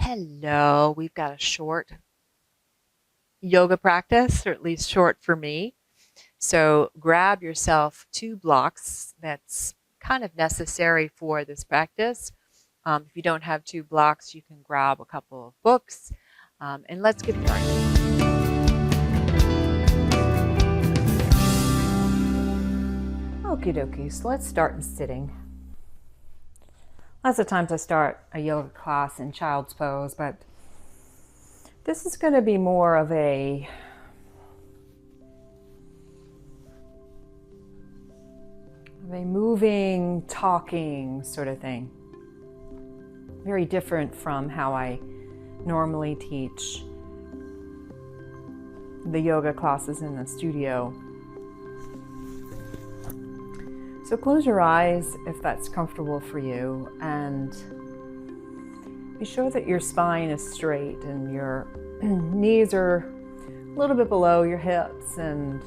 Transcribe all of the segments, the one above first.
Hello, we've got a short yoga practice, or at least short for me. So grab yourself 2 blocks. That's kind of necessary for this practice. If you don't have 2 blocks, you can grab a couple of books, and let's get started. Okie dokie, so let's start in sitting. Lots of times I start a yoga class in child's pose, but this is going to be more of a moving, talking sort of thing. Very different from how I normally teach the yoga classes in the studio. So close your eyes if that's comfortable for you, and be sure that your spine is straight and your knees are a little bit below your hips, and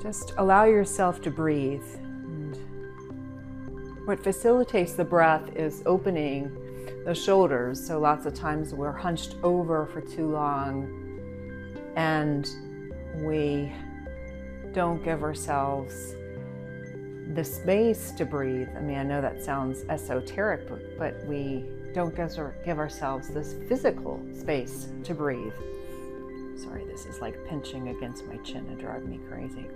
just allow yourself to breathe. And what facilitates the breath is opening the shoulders. So lots of times we're hunched over for too long and we don't give ourselves the space to breathe. I mean, I know that sounds esoteric, but we don't give ourselves this physical space to breathe. Sorry, this is like pinching against my chin and driving me crazy.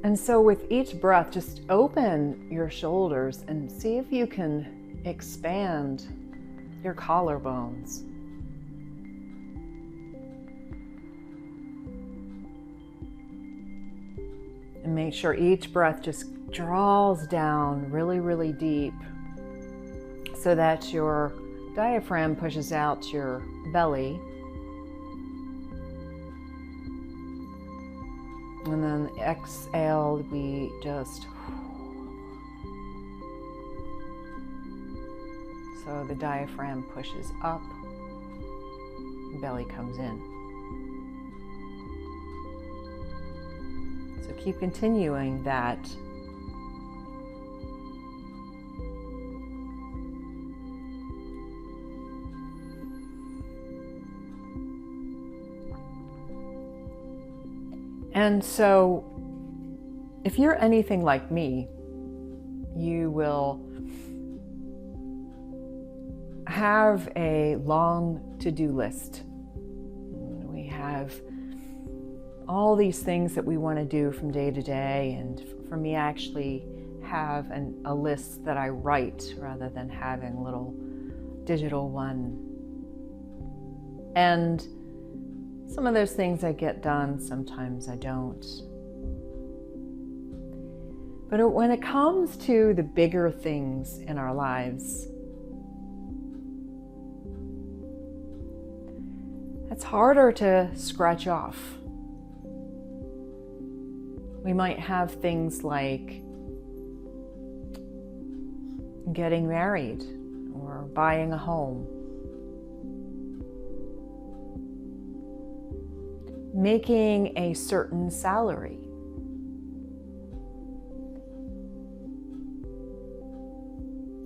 And so with each breath, just open your shoulders and see if you can expand your collarbones. And make sure each breath just draws down really, really deep so that your diaphragm pushes out your belly. And then exhale, we just, so the diaphragm pushes up, belly comes in. So keep continuing that. And so, if you're anything like me, you will have a long to-do list. We have all these things that we want to do from day to day, and for me, I actually have a list that I write rather than having a little digital one. And some of those things I get done, sometimes I don't. But when it comes to the bigger things in our lives, it's harder to scratch off. We might have things like getting married or buying a home, making a certain salary,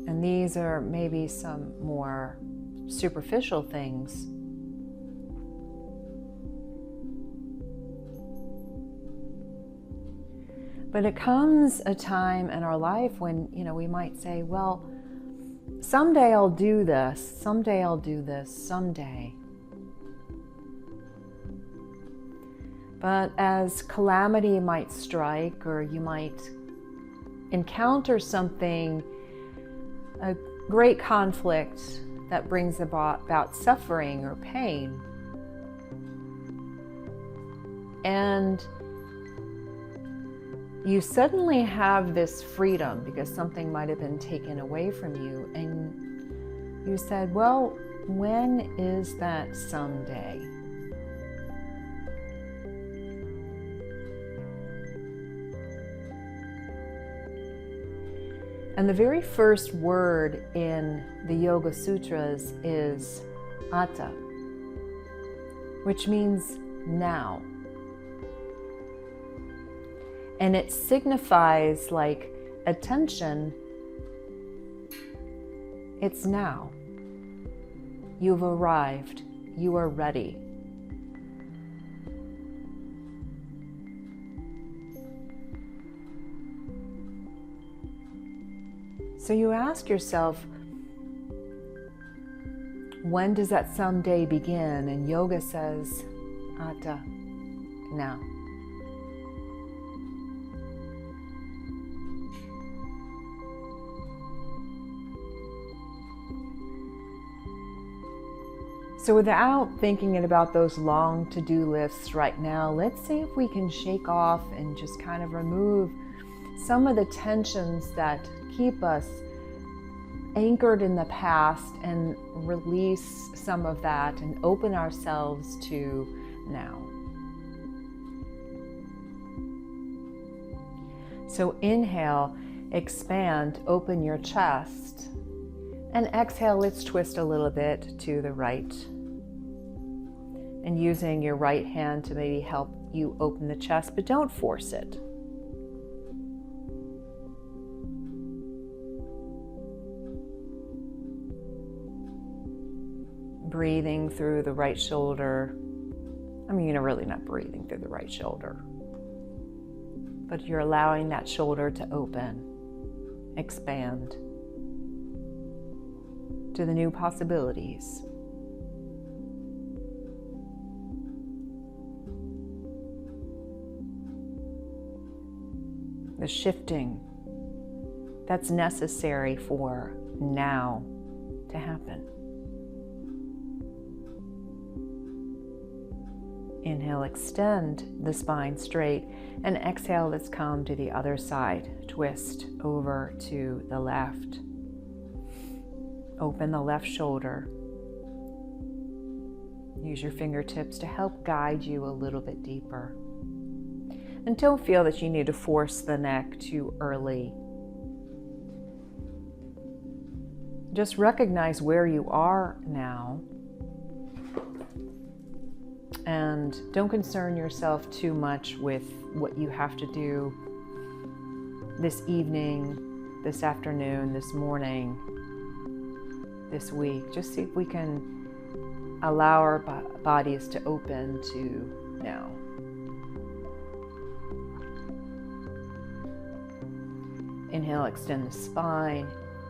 and these are maybe some more superficial things. But it comes a time in our life when, we might say, well, someday I'll do this, someday I'll do this, someday. But as calamity might strike, or you might encounter something, a great conflict that brings about suffering or pain, and you suddenly have this freedom because something might have been taken away from you, and you said, well, when is that someday? And the very first word in the Yoga Sutras is Atha, which means now. And it signifies like attention. It's now. You've arrived. You are ready. So you ask yourself, when does that someday begin? And yoga says, Atha, now. So without thinking about those long to-do lists right now, let's see if we can shake off and just kind of remove some of the tensions that keep us anchored in the past and release some of that and open ourselves to now. So inhale, expand, open your chest. And exhale, let's twist a little bit to the right. And using your right hand to maybe help you open the chest, but don't force it. Breathing through the right shoulder. I mean, you're really not breathing through the right shoulder, but you're allowing that shoulder to open, expand to the new possibilities. The shifting that's necessary for now to happen. Inhale, extend the spine straight, and exhale, let's come to the other side. Twist over to the left. Open the left shoulder. Use your fingertips to help guide you a little bit deeper. And don't feel that you need to force the neck too early. Just recognize where you are now. And don't concern yourself too much with what you have to do this evening, this afternoon, this morning, this week. Just see if we can allow our bodies to open to now. Inhale, extend the spine.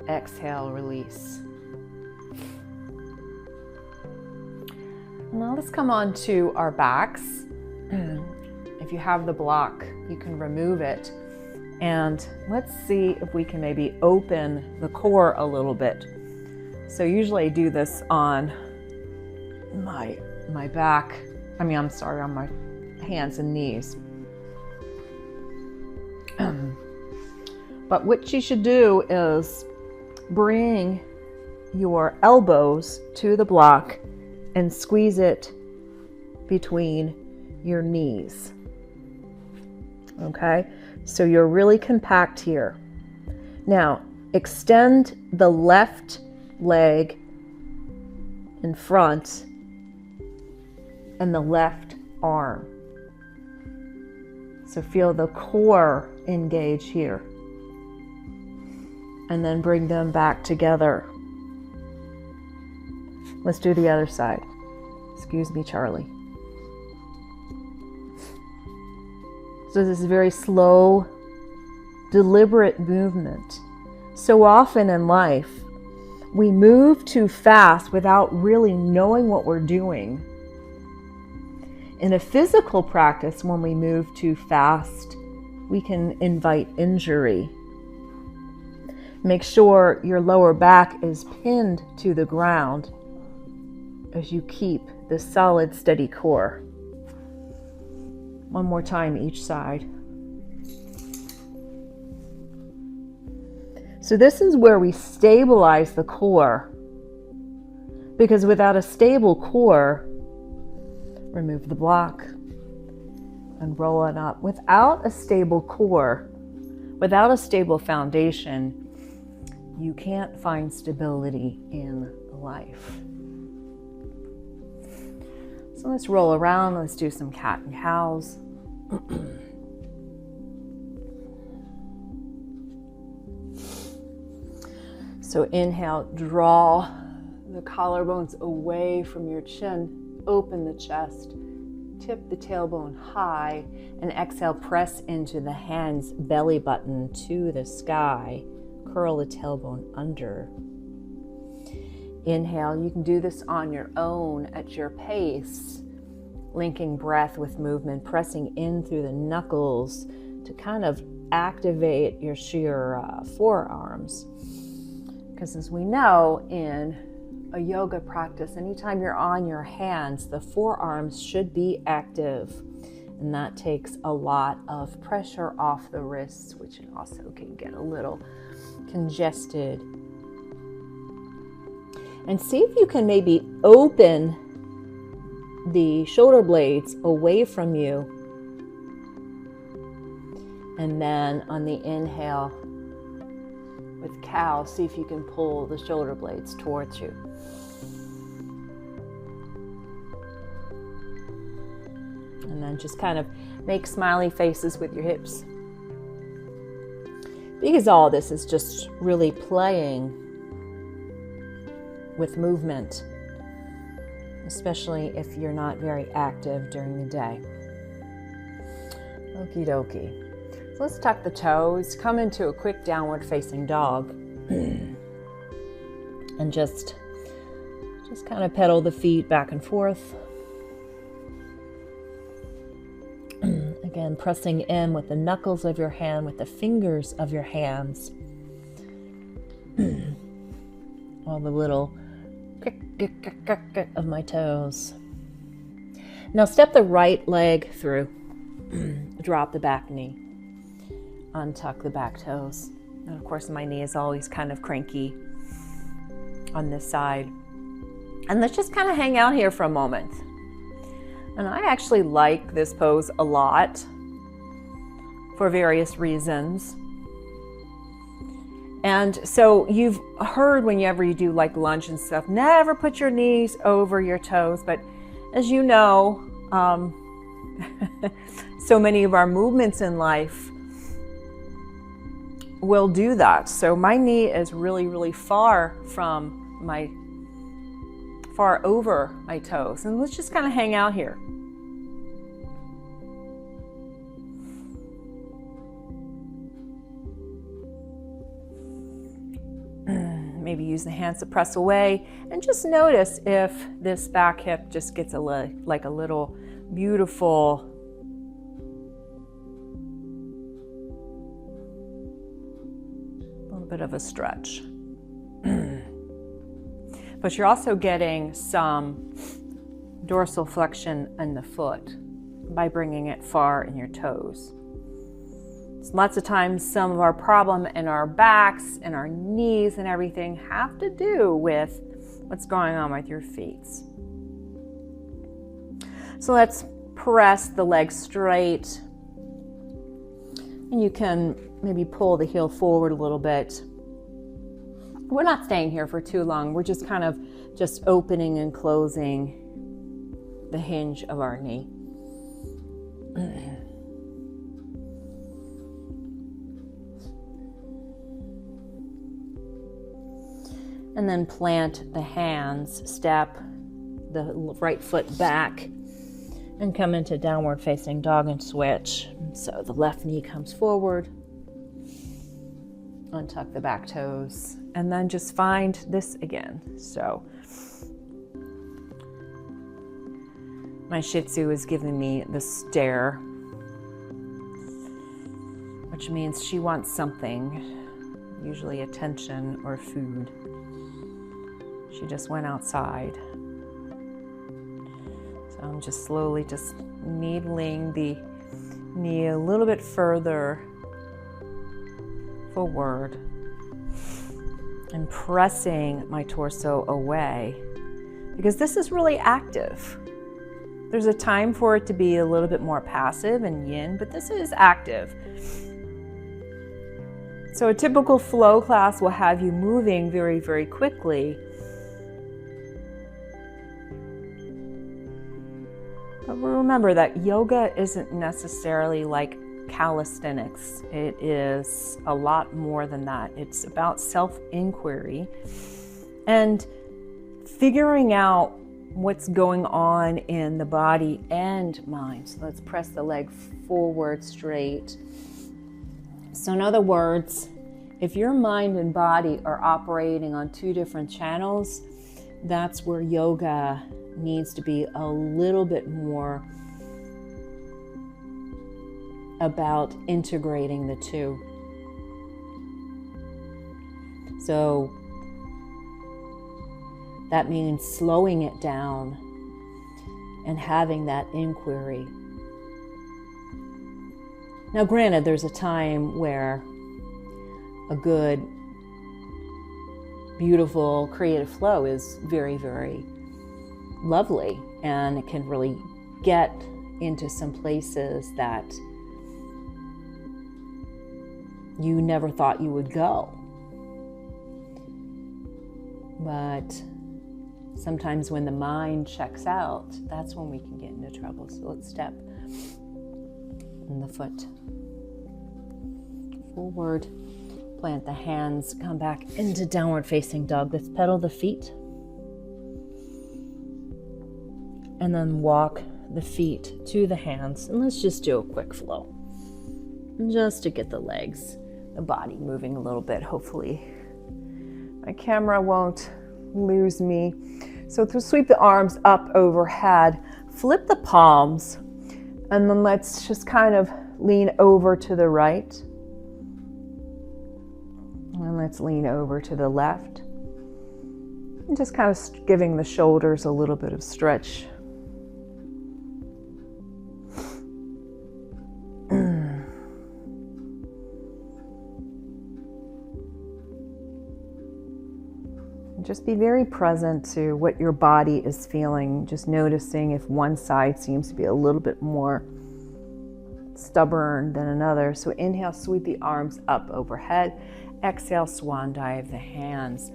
Exhale, release. Now let's come on to our backs. If you have the block, you can remove it. And let's see if we can maybe open the core a little bit. So usually I do this on my back. On my hands and knees. But what you should do is bring your elbows to the block and squeeze it between your knees. Okay, so you're really compact here. Now, extend the left leg in front and the left arm. So feel the core engage here. And then bring them back together. Let's do the other side. Excuse me, Charlie. So this is very slow, deliberate movement. So often in life, we move too fast without really knowing what we're doing. In a physical practice, when we move too fast, we can invite injury. Make sure your lower back is pinned to the ground as you keep the solid, steady core. One more time each side. So this is where we stabilize the core. Because without a stable core, remove the block and roll it up. Without a stable core, without a stable foundation, you can't find stability in life. So let's roll around. Let's do some cat and cows. So inhale, draw the collarbones away from your chin, open the chest, tip the tailbone high, and exhale, press into the hands, belly button to the sky, curl the tailbone under. Inhale, you can do this on your own at your pace, linking breath with movement, pressing in through the knuckles to kind of activate your forearms. Because as we know in a yoga practice, anytime you're on your hands, the forearms should be active. And that takes a lot of pressure off the wrists, which also can get a little congested. And see if you can maybe open the shoulder blades away from you. And then on the inhale, with cow, see if you can pull the shoulder blades towards you. And then just kind of make smiley faces with your hips. Because all this is just really playing with movement, especially if you're not very active during the day. Okie dokie. So let's tuck the toes, come into a quick downward facing dog, and just kind of pedal the feet back and forth. Again, pressing in with the knuckles of your hand, with the fingers of your hands. All the little of my toes. Now step the right leg through. Drop the back knee. Untuck the back toes. And of course my knee is always kind of cranky on this side. And let's just kind of hang out here for a moment. And I actually like this pose a lot for various reasons. And so you've heard whenever you do like lunge and stuff, never put your knees over your toes. But as you know, so many of our movements in life will do that. So my knee is really, really far over my toes. And let's just kind of hang out here. Maybe use the hands to press away, and just notice if this back hip just gets like a little beautiful little bit of a stretch. But you're also getting some dorsal flexion in the foot by bringing it far in your toes. Lots of times some of our problem in our backs and our knees and everything have to do with what's going on with your feet. So let's press the legs straight. And you can maybe pull the heel forward a little bit. We're not staying here for too long. We're just kind of just opening and closing the hinge of our knee. And then plant the hands, step the right foot back, and come into downward facing dog and switch. So the left knee comes forward, untuck the back toes, and then just find this again. So my Shih Tzu is giving me the stare, which means she wants something, usually attention or food. She just went outside. So I'm just slowly just needling the knee a little bit further forward and pressing my torso away, because this is really active. There's a time for it to be a little bit more passive and yin, but this is active. So a typical flow class will have you moving very, very quickly. But remember that yoga isn't necessarily like calisthenics. It is a lot more than that. It's about self-inquiry and figuring out what's going on in the body and mind. So let's press the leg forward straight. So in other words, if your mind and body are operating on two different channels, that's where yoga needs to be a little bit more about integrating the two. So that means slowing it down and having that inquiry. Now, granted, there's a time where a good, beautiful, creative flow is very, very lovely, and it can really get into some places that you never thought you would go. But sometimes when the mind checks out, that's when we can get into trouble. So let's step in the foot forward, plant the hands, come back into downward facing dog. Let's pedal the feet and then walk the feet to the hands. And let's just do a quick flow just to get the legs, the body moving a little bit. Hopefully my camera won't lose me. So to sweep the arms up overhead, flip the palms, and then let's just kind of lean over to the right. And let's lean over to the left. And just kind of giving the shoulders a little bit of stretch. Just be very present to what your body is feeling, just noticing if one side seems to be a little bit more stubborn than another. So inhale, sweep the arms up overhead. Exhale, swan dive the hands.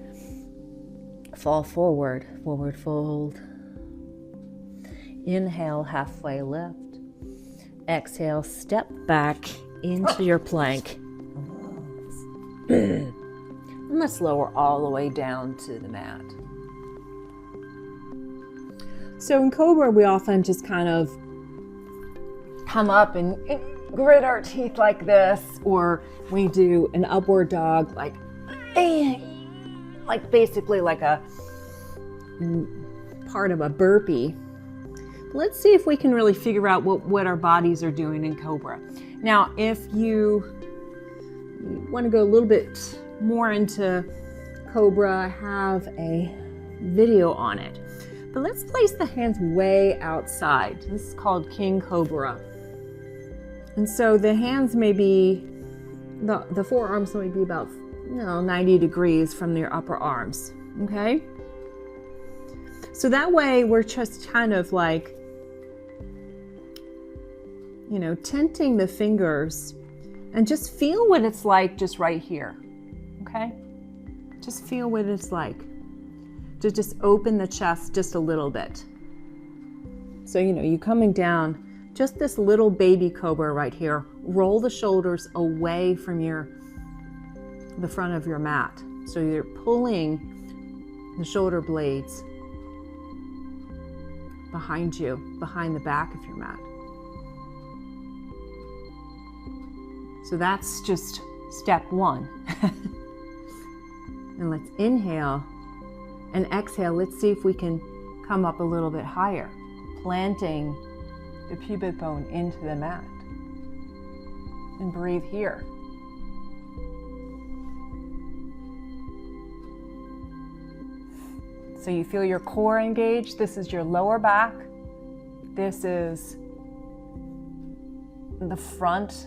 Fall forward, forward fold. Inhale, halfway lift. Exhale, step back into your plank. And let's lower all the way down to the mat. So in Cobra, we often just kind of come up and grit our teeth like this, or we do an upward dog, like basically like a part of a burpee. Let's see if we can really figure out what our bodies are doing in Cobra. Now, if you want to go a little bit more into Cobra, I have a video on it. But let's place the hands way outside. This is called King Cobra. And so the hands may be, the forearms may be about 90 degrees from your upper arms, okay? So that way we're just kind of like, tenting the fingers and just feel what it's like just right here. Okay? Just feel what it's like to just open the chest just a little bit. So, you coming down, just this little baby cobra right here. Roll the shoulders away from the front of your mat. So you're pulling the shoulder blades behind you, behind the back of your mat. So that's just step one. And let's inhale and exhale. Let's see if we can come up a little bit higher, planting the pubic bone into the mat. And breathe here. So you feel your core engaged. This is your lower back. This is the front.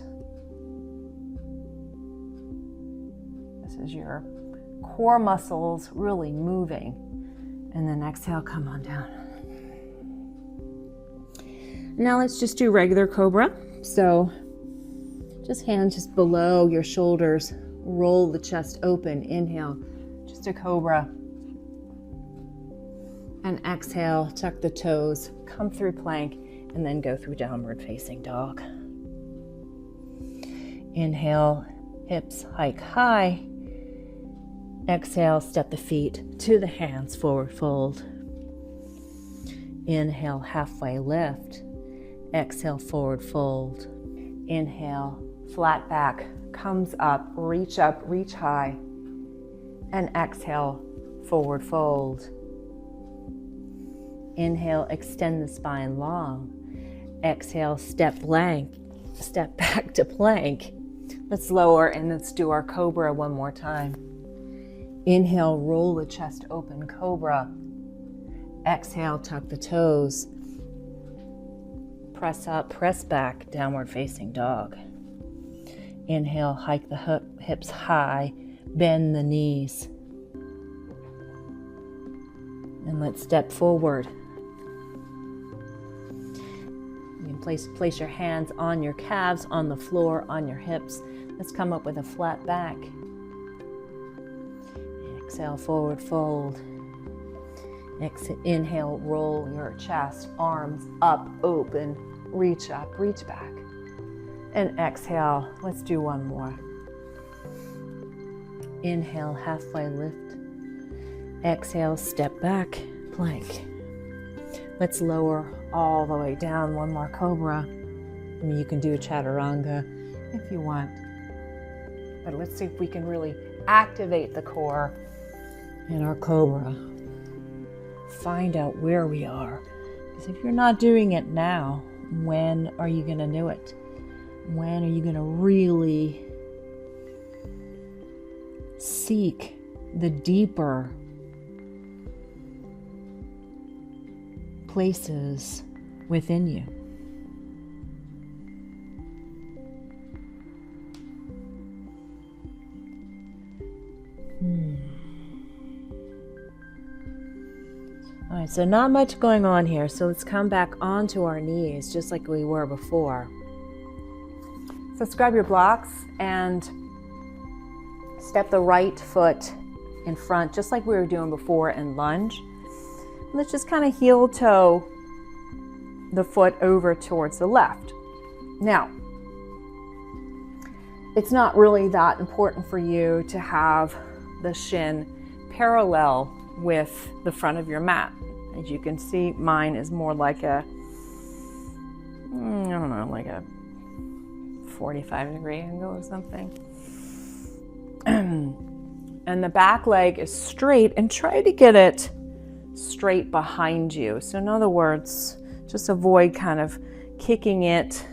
This is your core muscles really moving. And then exhale, come on down. Now let's just do regular Cobra. So just hands just below your shoulders. Roll the chest open. Inhale, just a Cobra. And exhale, tuck the toes, come through plank, and then go through downward facing dog. Inhale, hips hike high. Exhale, step the feet to the hands, forward fold. Inhale, halfway lift. Exhale, forward fold. Inhale, flat back, comes up, reach high. And exhale, forward fold. Inhale, extend the spine long. Exhale, step back to plank. Let's lower and let's do our cobra one more time. Inhale, roll the chest open, cobra. Exhale, tuck the toes. Press up, press back, downward facing dog. Inhale, hike the hips high, bend the knees. And let's step forward. You can place your hands on your calves, on the floor, on your hips. Let's come up with a flat back. Exhale, forward fold. Inhale, roll your chest, arms up, open, reach up, reach back. And exhale, let's do one more. Inhale, halfway lift. Exhale, step back, plank. Let's lower all the way down, one more cobra. I mean, you can do a chaturanga if you want. But let's see if we can really activate the core in our cobra. Find out where we are. Because if you're not doing it now, when are you going to do it? When are you going to really seek the deeper places within you? All right, so not much going on here. So let's come back onto our knees just like we were before. So let's grab your blocks and step the right foot in front, just like we were doing before in lunge. Let's just kind of heel toe the foot over towards the left. Now, it's not really that important for you to have the shin parallel with the front of your mat. As you can see, mine is more like a, like a 45-degree angle or something. And the back leg is straight, and try to get it straight behind you. So in other words, just avoid kind of kicking it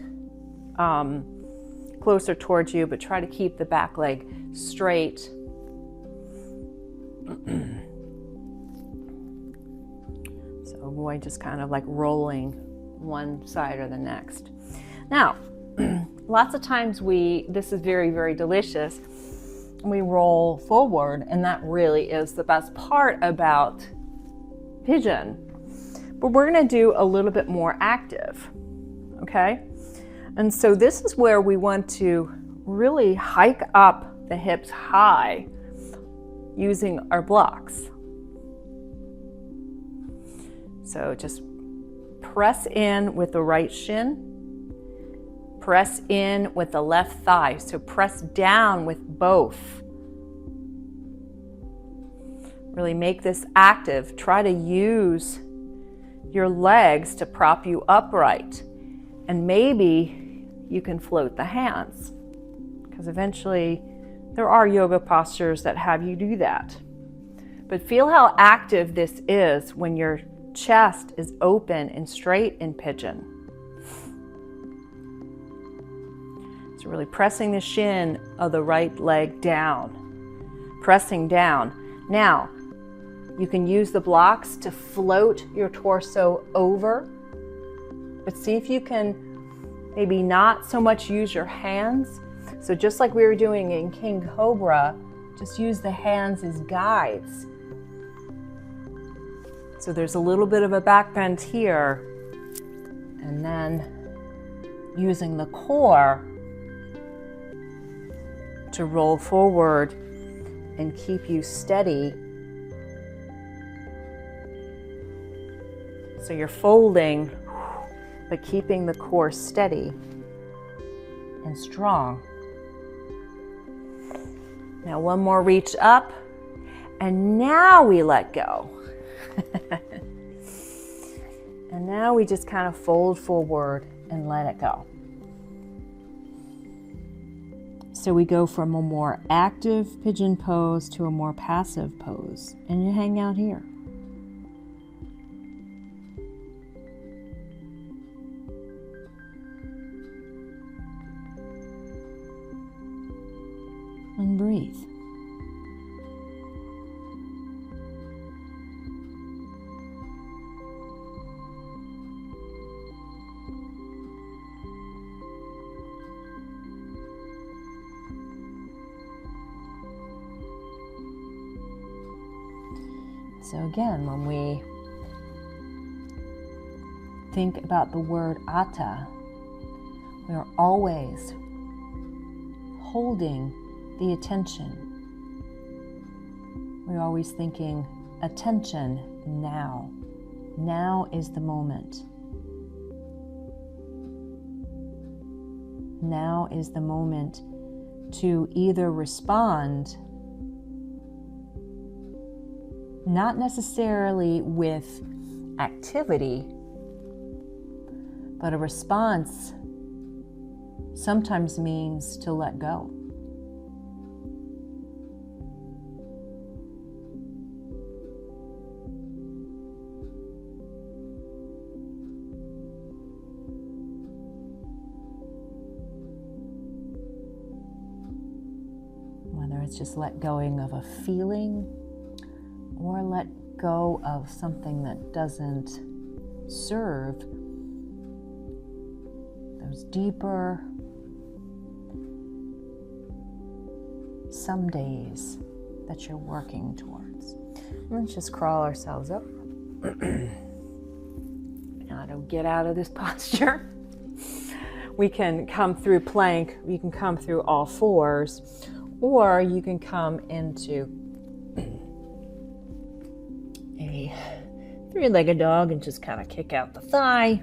closer towards you, but try to keep the back leg straight. So avoid just kind of like rolling one side or the next. Now, lots of times this is very, very delicious. We roll forward, and that really is the best part about Pigeon. But we're going to do a little bit more active, okay? And so this is where we want to really hike up the hips high using our blocks. So just press in with the right shin, press in with the left thigh. So press down with both. Really make this active. Try to use your legs to prop you upright. And maybe you can float the hands, because eventually there are yoga postures that have you do that. But feel how active this is when your chest is open and straight in Pigeon. So really pressing the shin of the right leg down, pressing down. Now, you can use the blocks to float your torso over, but see if you can maybe not so much use your hands. So just like we were doing in King Cobra, just use the hands as guides. So there's a little bit of a back bend here, and then using the core to roll forward and keep you steady. So you're folding, but keeping the core steady and strong. Now one more reach up, and now we let go. And now we just kind of fold forward and let it go. So we go from a more active pigeon pose to a more passive pose, and you hang out here. And breathe. So again, when we think about the word Atha, we are always holding the attention. We're always thinking, attention now. Now is the moment. Now is the moment to either respond, not necessarily with activity, but a response sometimes means to let go. Whether it's just let going of a feeling or let go of something that doesn't serve those deeper some days that you're working towards. Let's just crawl ourselves up. Now to get out of this posture, we can come through plank, you can come through all fours, or you can come into a three-legged dog and just kind of kick out the thigh.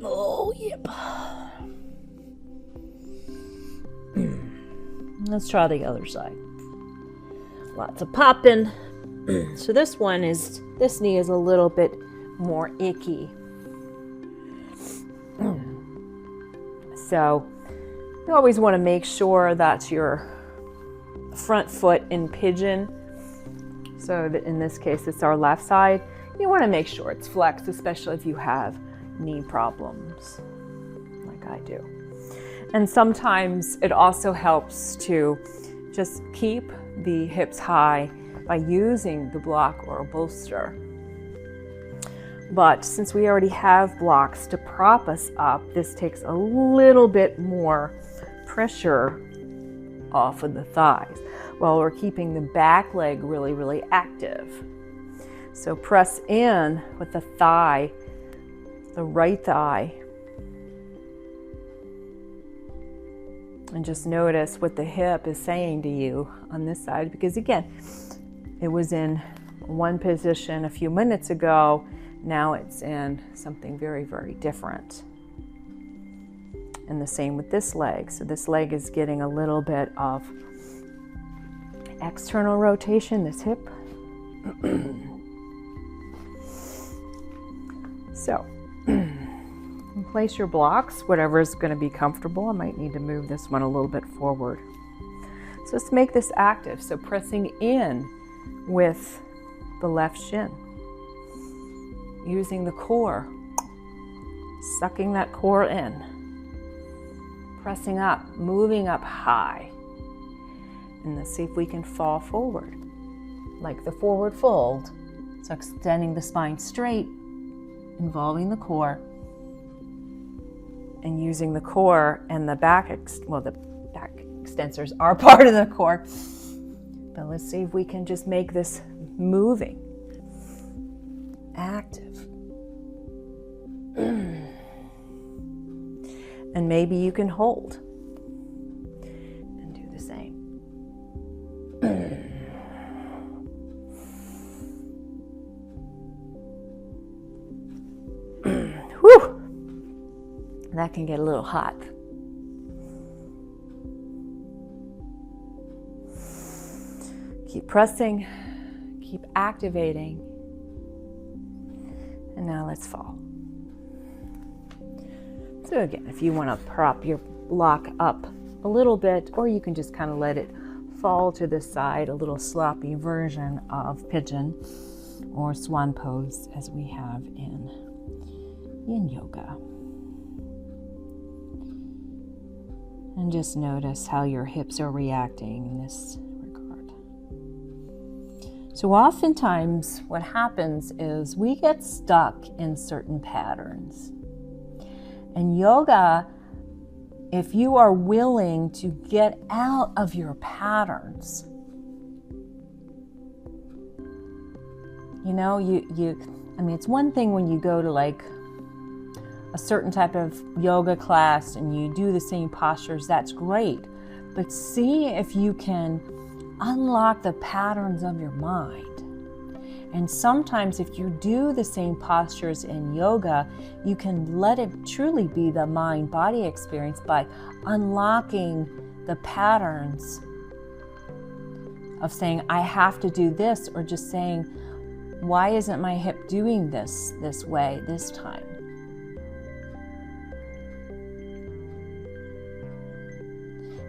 Oh, yep. Let's try the other side. Lots of popping. So this knee is a little bit more icky. So you always want to make sure that your front foot in pigeon, so that in this case it's our left side, you want to make sure it's flexed, especially if you have knee problems like I do. And sometimes it also helps to just keep the hips high by using the block or a bolster. But since we already have blocks to prop us up, this takes a little bit more pressure off of the thighs while we're keeping the back leg really, really active. So press in with the thigh, the right thigh, and just notice what the hip is saying to you on this side, because again, it was in one position a few minutes ago, now it's in something very, very different. And the same with this leg. So this leg is getting a little bit of external rotation, this hip. So place your blocks, whatever is going to be comfortable. I might need to move this one a little bit forward. So let's make this active. So pressing in with the left shin, using the core, sucking that core in, pressing up, moving up high. And let's see if we can fall forward, like the forward fold. So extending the spine straight, involving the core, and using the core and the back, the back extensors are part of the core. But let's see if we can just make this moving, active. And maybe you can hold and do the same. Whew! That can get a little hot. Keep pressing, keep activating. And now let's fall. So again, if you want to prop your block up a little bit, or you can just kind of let it fall to the side, a little sloppy version of pigeon or swan pose as we have in yoga. And just notice how your hips are reacting in this regard. So oftentimes what happens is we get stuck in certain patterns. And yoga, if you are willing to get out of your patterns, you know, I mean, it's one thing when you go to like a certain type of yoga class and you do the same postures, that's great. But see if you can unlock the patterns of your mind. And sometimes if you do the same postures in yoga, you can let it truly be the mind-body experience by unlocking the patterns of saying, I have to do this, or just saying, why isn't my hip doing this way this time?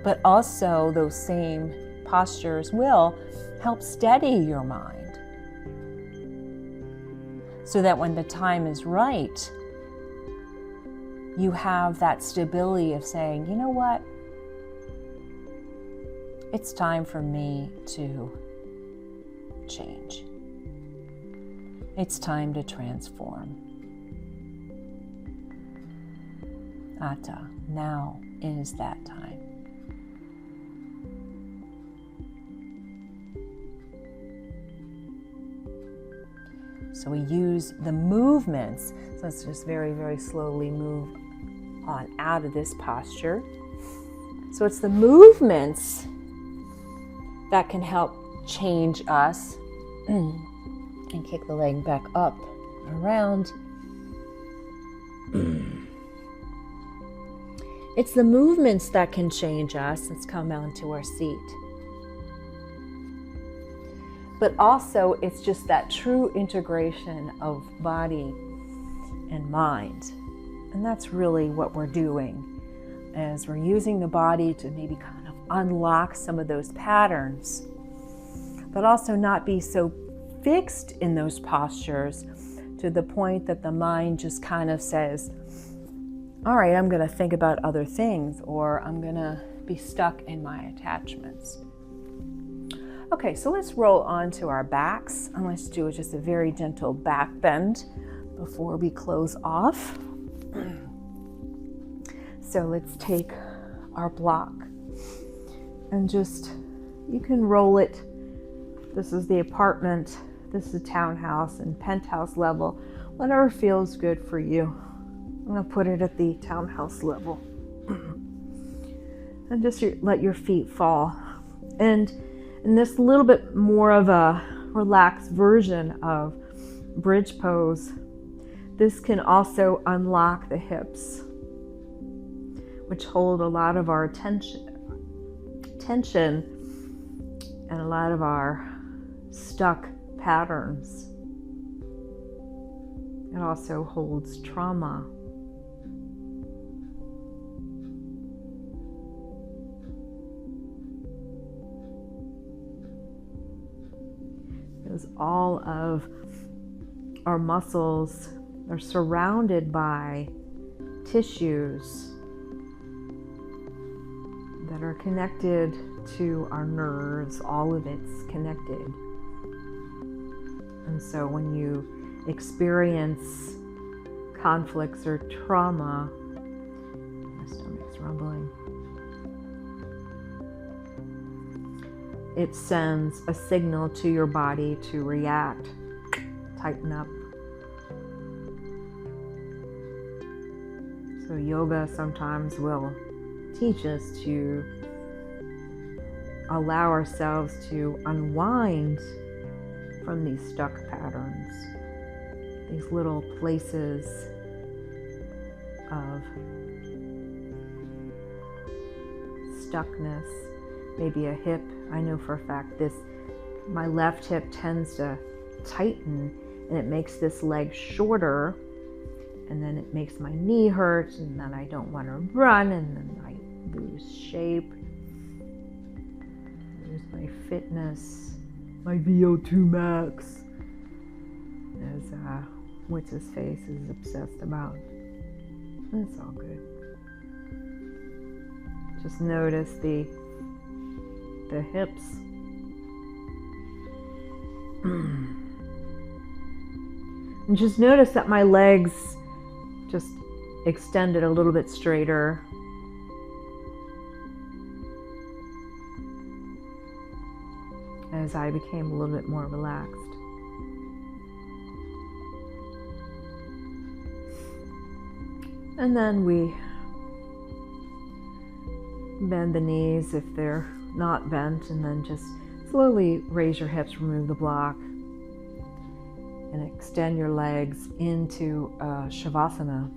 But also those same postures will help steady your mind, so that when the time is right, you have that stability of saying, you know what? It's time for me to change. It's time to transform. Atha, now is that time. So we use the movements. So let's just very, very slowly move on out of this posture. So it's the movements that can help change us. And kick the leg back up, around. It's the movements that can change us. Let's come down to our seat. But also, it's just that true integration of body and mind. And that's really what we're doing, as we're using the body to maybe kind of unlock some of those patterns, but also not be so fixed in those postures to the point that the mind just kind of says, all right, I'm going to think about other things, or I'm going to be stuck in my attachments. Okay, so let's roll onto our backs, and let's do just a very gentle back bend before we close off. So let's take our block and just, you can roll it. This is the apartment, this is a townhouse and penthouse level, whatever feels good for you. I'm going to put it at the townhouse level. And just let your feet fall. And in this little bit more of a relaxed version of bridge pose, this can also unlock the hips, which hold a lot of our tension and a lot of our stuck patterns. It also holds trauma. Because all of our muscles are surrounded by tissues that are connected to our nerves. All of it's connected. And so when you experience conflicts or trauma, my stomach's rumbling, it sends a signal to your body to react, tighten up. So yoga sometimes will teach us to allow ourselves to unwind from these stuck patterns, these little places of stuckness, maybe a hip. I know for a fact this my left hip tends to tighten, and it makes this leg shorter, and then it makes my knee hurt, and then I don't want to run, and then I lose shape, lose my fitness, my VO2 max, as what's his face is obsessed about. It's all good. Just notice the hips. And just notice that my legs just extended a little bit straighter. As I became a little bit more relaxed. And then we bend the knees if they're not bent, and then just slowly raise your hips, remove the block, and extend your legs into Savasana.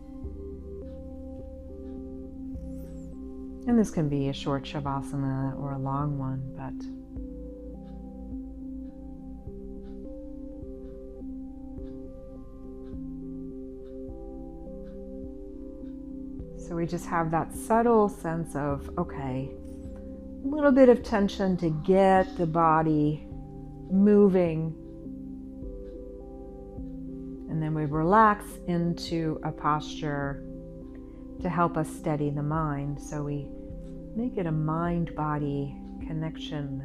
And this can be a short Savasana or a long one, but so we just have that subtle sense of, okay, a little bit of tension to get the body moving. And then we relax into a posture to help us steady the mind. So we make it a mind-body connection.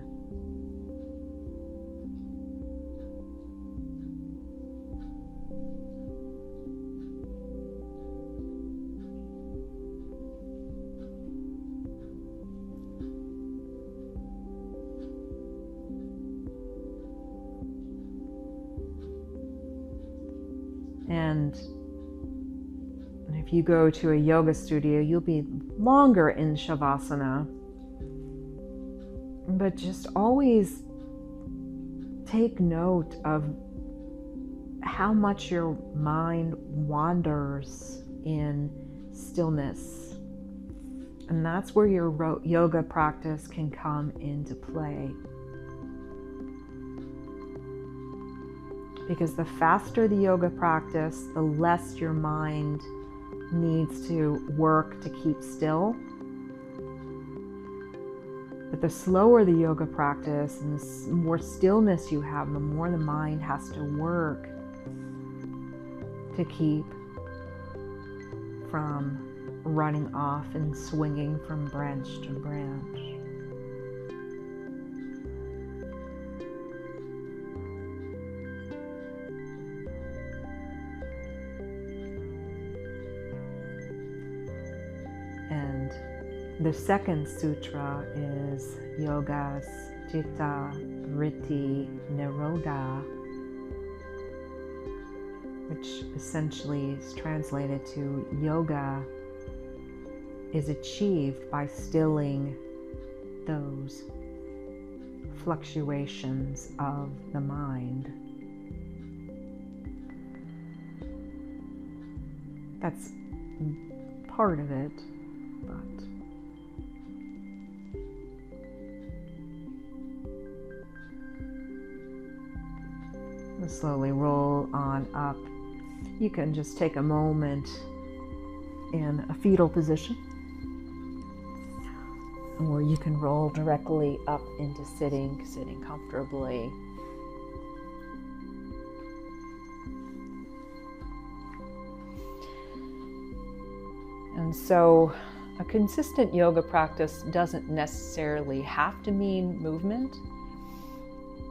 And if you go to a yoga studio, you'll be longer in Shavasana. But just always take note of how much your mind wanders in stillness. And that's where your yoga practice can come into play. Because the faster the yoga practice, the less your mind needs to work to keep still. But the slower the yoga practice and the more stillness you have, the more the mind has to work to keep from running off and swinging from branch to branch. And the second sutra is Yoga Sutras of Patanjali, which essentially is translated to yoga is achieved by stilling those fluctuations of the mind. That's part of it, but we'll slowly roll on up. You can just take a moment in a fetal position, or you can roll directly up into sitting comfortably. And so a consistent yoga practice doesn't necessarily have to mean movement.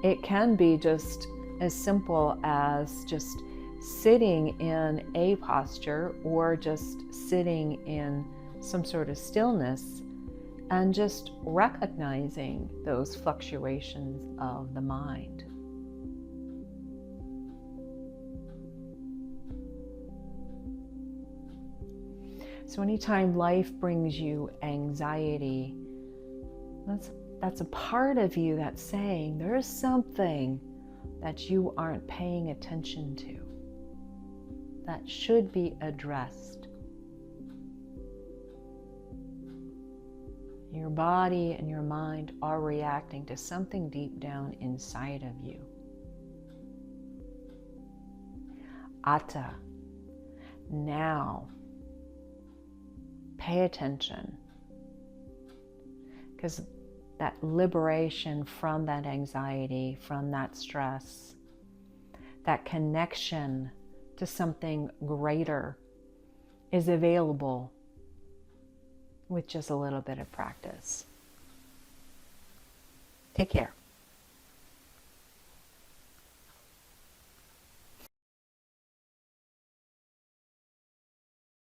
It can be just as simple as just sitting in a posture or just sitting in some sort of stillness and just recognizing those fluctuations of the mind. So anytime life brings you anxiety, that's a part of you that's saying there's something that you aren't paying attention to that should be addressed. Your body and your mind are reacting to something deep down inside of you. Atha. Now, pay attention, because that liberation from that anxiety, from that stress, that connection to something greater is available with just a little bit of practice. Take care.